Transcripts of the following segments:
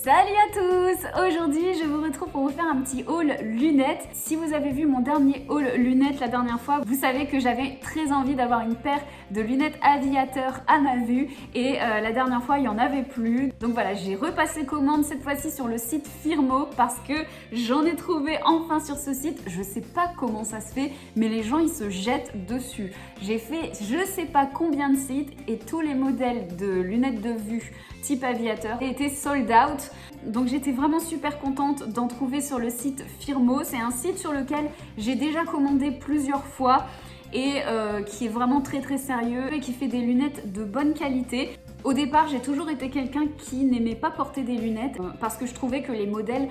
Salut à tous! Aujourd'hui, je vous retrouve pour vous faire un petit haul lunettes. Si vous avez vu mon dernier haul lunettes la dernière fois, vous savez que j'avais très envie d'avoir une paire de lunettes aviateur à ma vue et la dernière fois, il n'y en avait plus. Donc voilà, j'ai repassé commande cette fois-ci sur le site Firmo parce que j'en ai trouvé enfin sur ce site. Je sais pas comment ça se fait, mais les gens, ils se jettent dessus. J'ai fait je sais pas combien de sites et tous les modèles de lunettes de vue type aviateur étaient sold out. Donc j'étais vraiment super contente d'en trouver sur le site Firmo. C'est un site sur lequel j'ai déjà commandé plusieurs fois et qui est vraiment très sérieux et qui fait des lunettes de bonne qualité. Au départ, j'ai toujours été quelqu'un qui n'aimait pas porter des lunettes parce que je trouvais que les modèles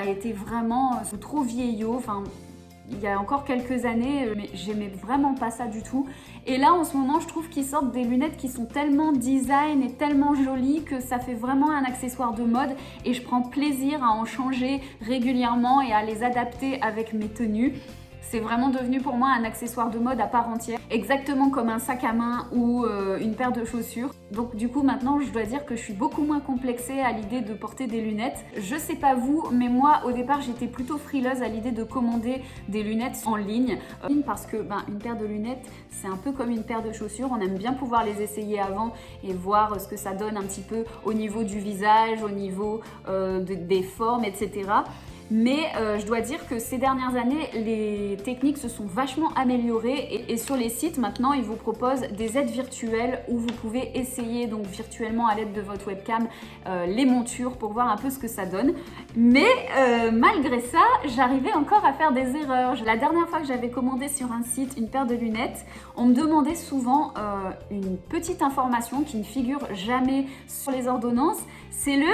étaient vraiment trop vieillots. Il y a encore quelques années, mais j'aimais vraiment pas ça du tout. Et là, en ce moment, je trouve qu'ils sortent des lunettes qui sont tellement design et tellement jolies que ça fait vraiment un accessoire de mode et je prends plaisir à en changer régulièrement et à les adapter avec mes tenues. C'est vraiment devenu pour moi un accessoire de mode à part entière, exactement comme un sac à main ou une paire de chaussures. Donc du coup maintenant je dois dire que je suis beaucoup moins complexée à l'idée de porter des lunettes. Je sais pas vous, mais moi au départ j'étais plutôt frileuse à l'idée de commander des lunettes en ligne. Parce que une paire de lunettes c'est un peu comme une paire de chaussures, on aime bien pouvoir les essayer avant et voir ce que ça donne un petit peu au niveau du visage, au niveau des formes, etc. Mais je dois dire que ces dernières années, les techniques se sont vachement améliorées et sur les sites, maintenant, ils vous proposent des aides virtuelles où vous pouvez essayer donc virtuellement à l'aide de votre webcam les montures pour voir un peu ce que ça donne. Mais malgré ça, j'arrivais encore à faire des erreurs. La dernière fois que j'avais commandé sur un site une paire de lunettes, on me demandait souvent une petite information qui ne figure jamais sur les ordonnances, c'est le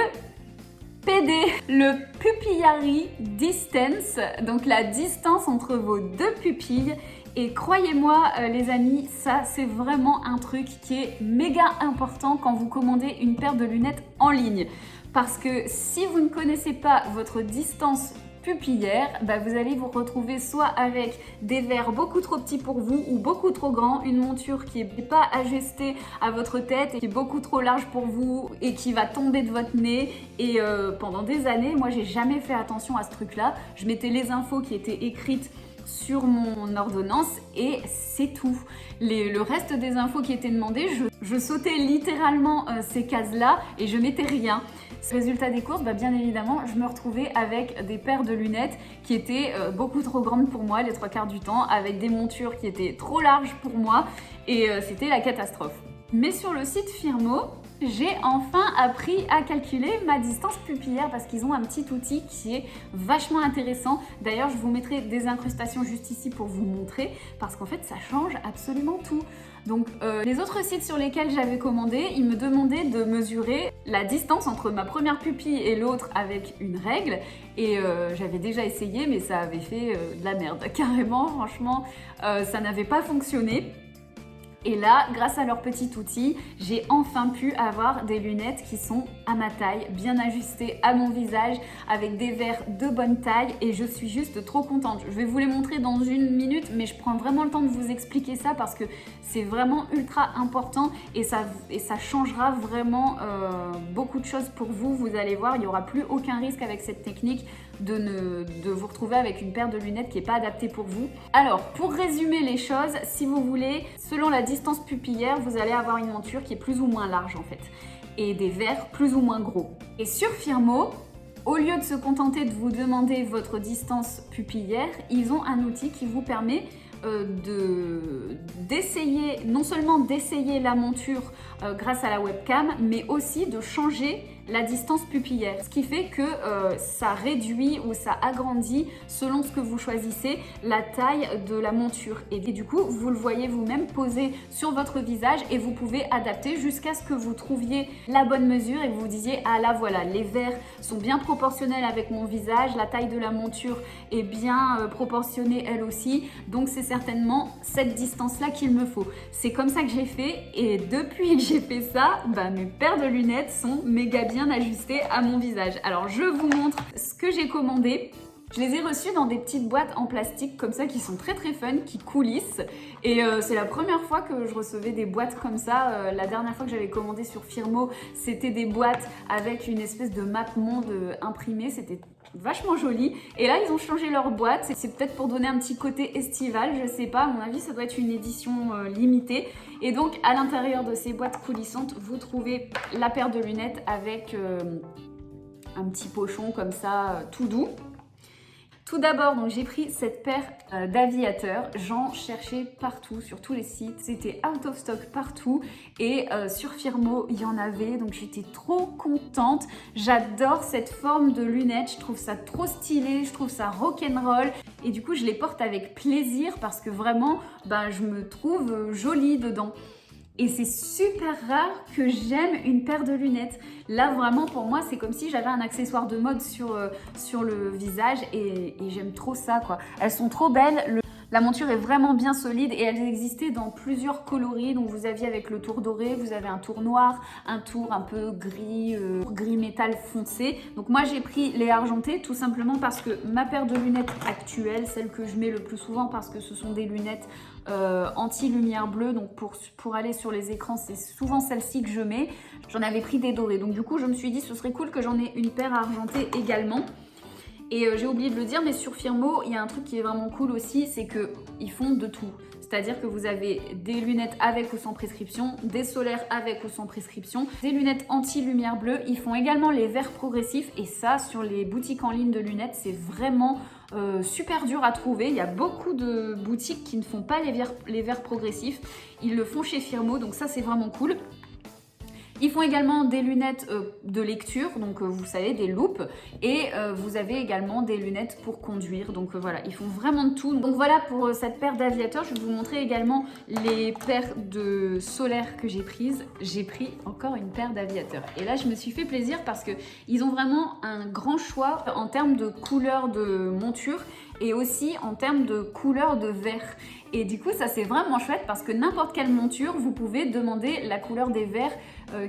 PD, le Pupillary Distance, donc la distance entre vos deux pupilles. Et croyez-moi les amis, ça c'est vraiment un truc qui est méga important quand vous commandez une paire de lunettes en ligne. Parce que si vous ne connaissez pas votre distance pupillaire, vous allez vous retrouver soit avec des verres beaucoup trop petits pour vous ou beaucoup trop grands, une monture qui n'est pas ajustée à votre tête et qui est beaucoup trop large pour vous et qui va tomber de votre nez. Et pendant des années, moi j'ai jamais fait attention à ce truc-là. Je mettais les infos qui étaient écrites sur mon ordonnance et c'est tout. Le reste des infos qui étaient demandées, je sautais littéralement ces cases-là et je mettais rien. Résultat des courses, bien évidemment, je me retrouvais avec des paires de lunettes qui étaient beaucoup trop grandes pour moi les trois quarts du temps, avec des montures qui étaient trop larges pour moi et c'était la catastrophe. Mais sur le site Firmo, j'ai enfin appris à calculer ma distance pupillaire parce qu'ils ont un petit outil qui est vachement intéressant. D'ailleurs, je vous mettrai des incrustations juste ici pour vous montrer parce qu'en fait, ça change absolument tout. Donc, les autres sites sur lesquels j'avais commandé, ils me demandaient de mesurer la distance entre ma première pupille et l'autre avec une règle. Et j'avais déjà essayé, mais ça avait fait de la merde. Carrément, franchement, ça n'avait pas fonctionné. Et là, grâce à leur petit outil, j'ai enfin pu avoir des lunettes qui sont à ma taille, bien ajustées à mon visage, avec des verres de bonne taille et je suis juste trop contente. Je vais vous les montrer dans une minute, mais je prends vraiment le temps de vous expliquer ça parce que c'est vraiment ultra important et ça changera vraiment beaucoup de choses pour vous. Vous allez voir, il n'y aura plus aucun risque avec cette technique de vous retrouver avec une paire de lunettes qui n'est pas adaptée pour vous. Alors, pour résumer les choses, si vous voulez, selon la distance pupillaire, vous allez avoir une monture qui est plus ou moins large en fait, et des verres plus ou moins gros. Et sur Firmo, au lieu de se contenter de vous demander votre distance pupillaire, ils ont un outil qui vous permet d'essayer, non seulement d'essayer la monture grâce à la webcam, mais aussi de changer la distance pupillaire. Ce qui fait que ça réduit ou ça agrandit, selon ce que vous choisissez, la taille de la monture. Et du coup, vous le voyez vous-même posé sur votre visage et vous pouvez adapter jusqu'à ce que vous trouviez la bonne mesure et que vous disiez « Ah là voilà, les verres sont bien proportionnels avec mon visage, la taille de la monture est bien proportionnée elle aussi, donc c'est certainement cette distance-là qu'il me faut. » C'est comme ça que j'ai fait et depuis que j'ai fait ça, mes paires de lunettes sont méga bien ajustées à mon visage. Alors je vous montre ce que j'ai commandé. Je les ai reçus dans des petites boîtes en plastique comme ça qui sont très très fun, qui coulissent. Et c'est la première fois que je recevais des boîtes comme ça. La dernière fois que j'avais commandé sur Firmo, c'était des boîtes avec une espèce de map monde imprimée. C'était vachement joli. Et là, ils ont changé leur boîte. C'est peut-être pour donner un petit côté estival, je sais pas. À mon avis, ça doit être une édition limitée. Et donc, à l'intérieur de ces boîtes coulissantes, vous trouvez la paire de lunettes avec un petit pochon comme ça, tout doux. Tout d'abord, donc j'ai pris cette paire d'aviateurs. J'en cherchais partout, sur tous les sites. C'était out of stock partout. Et sur Firmo, il y en avait. Donc j'étais trop contente. J'adore cette forme de lunettes. Je trouve ça trop stylé. Je trouve ça rock'n'roll. Et du coup, je les porte avec plaisir parce que vraiment, je me trouve jolie dedans. Et c'est super rare que j'aime une paire de lunettes. Là, vraiment, pour moi, c'est comme si j'avais un accessoire de mode sur le visage et j'aime trop ça, quoi. Elles sont trop belles. La monture est vraiment bien solide et elles existaient dans plusieurs coloris. Donc vous aviez avec le tour doré, vous avez un tour noir, un tour un peu gris, gris métal foncé. Donc moi j'ai pris les argentés tout simplement parce que ma paire de lunettes actuelle, celle que je mets le plus souvent parce que ce sont des lunettes anti-lumière bleue. Donc pour aller sur les écrans, c'est souvent celle-ci que je mets. J'en avais pris des dorés. Donc du coup je me suis dit ce serait cool que j'en ai une paire argentée également. Et j'ai oublié de le dire, mais sur Firmo, il y a un truc qui est vraiment cool aussi, c'est qu'ils font de tout. C'est-à-dire que vous avez des lunettes avec ou sans prescription, des solaires avec ou sans prescription, des lunettes anti-lumière bleue. Ils font également les verres progressifs et ça, sur les boutiques en ligne de lunettes, c'est vraiment super dur à trouver. Il y a beaucoup de boutiques qui ne font pas les verres progressifs. Ils le font chez Firmo, donc ça, c'est vraiment cool. Ils font également des lunettes de lecture, donc vous savez, des loupes. Et vous avez également des lunettes pour conduire. Donc voilà, ils font vraiment de tout. Donc voilà pour cette paire d'aviateurs. Je vais vous montrer également les paires de solaires que j'ai prises. J'ai pris encore une paire d'aviateurs. Et là, je me suis fait plaisir parce qu'ils ont vraiment un grand choix en termes de couleur de monture et aussi en termes de couleur de verre. Et du coup, ça c'est vraiment chouette parce que n'importe quelle monture, vous pouvez demander la couleur des verres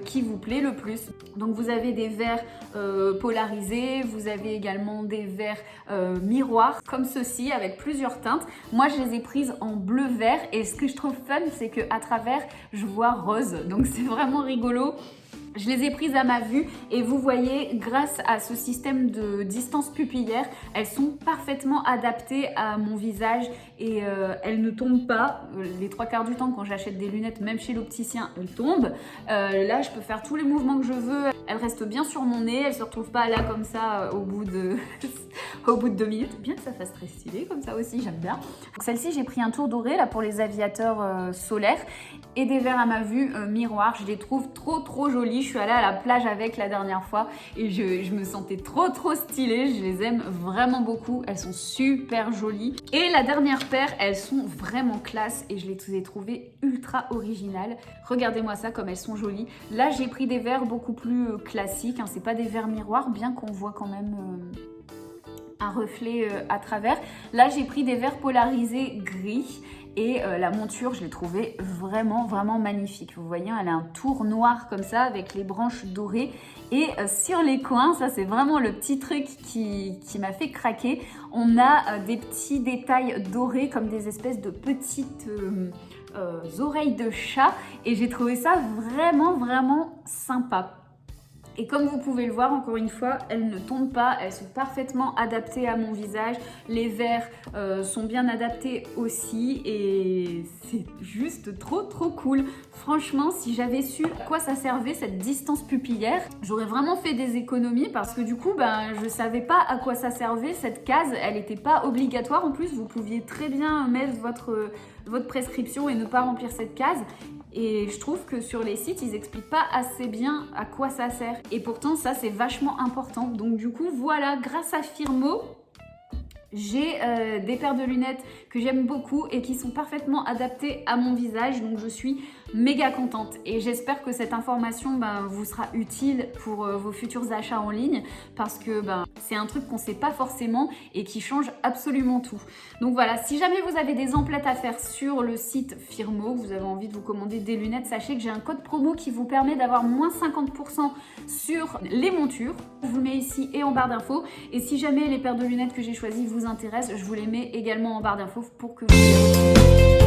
qui vous plaît le plus. Donc vous avez des verres polarisés, vous avez également des verres miroirs comme ceci avec plusieurs teintes. Moi je les ai prises en bleu vert et ce que je trouve fun c'est qu'à travers je vois rose, donc c'est vraiment rigolo. Je les ai prises à ma vue et vous voyez, grâce à ce système de distance pupillaire, elles sont parfaitement adaptées à mon visage et elles ne tombent pas. Les 3/4 du temps, quand j'achète des lunettes, même chez l'opticien, elles tombent. Là, je peux faire tous les mouvements que je veux. Elles restent bien sur mon nez. Elles ne se retrouvent pas là comme ça au bout de 2 minutes. Bien que ça fasse très stylé comme ça aussi, j'aime bien. Celle-ci, j'ai pris un tour doré là pour les aviateurs solaires et des verres à ma vue miroir. Je les trouve trop jolies. Je suis allée à la plage avec la dernière fois et je me sentais trop stylée. Je les aime vraiment beaucoup. Elles sont super jolies. Et la dernière paire, elles sont vraiment classe et je les ai trouvées ultra originales. Regardez-moi ça comme elles sont jolies. Là, j'ai pris des verres beaucoup plus classiques. C'est pas des verres miroirs, bien qu'on voit quand même un reflet à travers. Là, j'ai pris des verres polarisés gris. Et la monture, je l'ai trouvée vraiment magnifique. Vous voyez, elle a un tour noir comme ça avec les branches dorées. Et sur les coins, ça c'est vraiment le petit truc qui m'a fait craquer. On a des petits détails dorés comme des espèces de petites oreilles de chat. Et j'ai trouvé ça vraiment sympa. Et comme vous pouvez le voir, encore une fois, elles ne tombent pas, elles sont parfaitement adaptées à mon visage. Les verres sont bien adaptés aussi et c'est juste trop cool. Franchement, si j'avais su à quoi ça servait cette distance pupillaire, j'aurais vraiment fait des économies parce que du coup, je savais pas à quoi ça servait cette case. Elle n'était pas obligatoire. En plus, vous pouviez très bien mettre votre prescription et ne pas remplir cette case. Et je trouve que sur les sites, ils expliquent pas assez bien à quoi ça sert. Et pourtant, ça, c'est vachement important. Donc du coup, voilà, grâce à Firmo, j'ai des paires de lunettes que j'aime beaucoup et qui sont parfaitement adaptées à mon visage. Donc je suis méga contente et j'espère que cette information vous sera utile pour vos futurs achats en ligne parce que c'est un truc qu'on sait pas forcément et qui change absolument tout. Donc voilà, si jamais vous avez des emplettes à faire sur le site Firmo, vous avez envie de vous commander des lunettes, sachez que j'ai un code promo qui vous permet d'avoir moins 50% sur les montures. Je vous le mets ici et en barre d'infos. Et si jamais les paires de lunettes que j'ai choisies vous intéressent, je vous les mets également en barre d'infos pour que vous...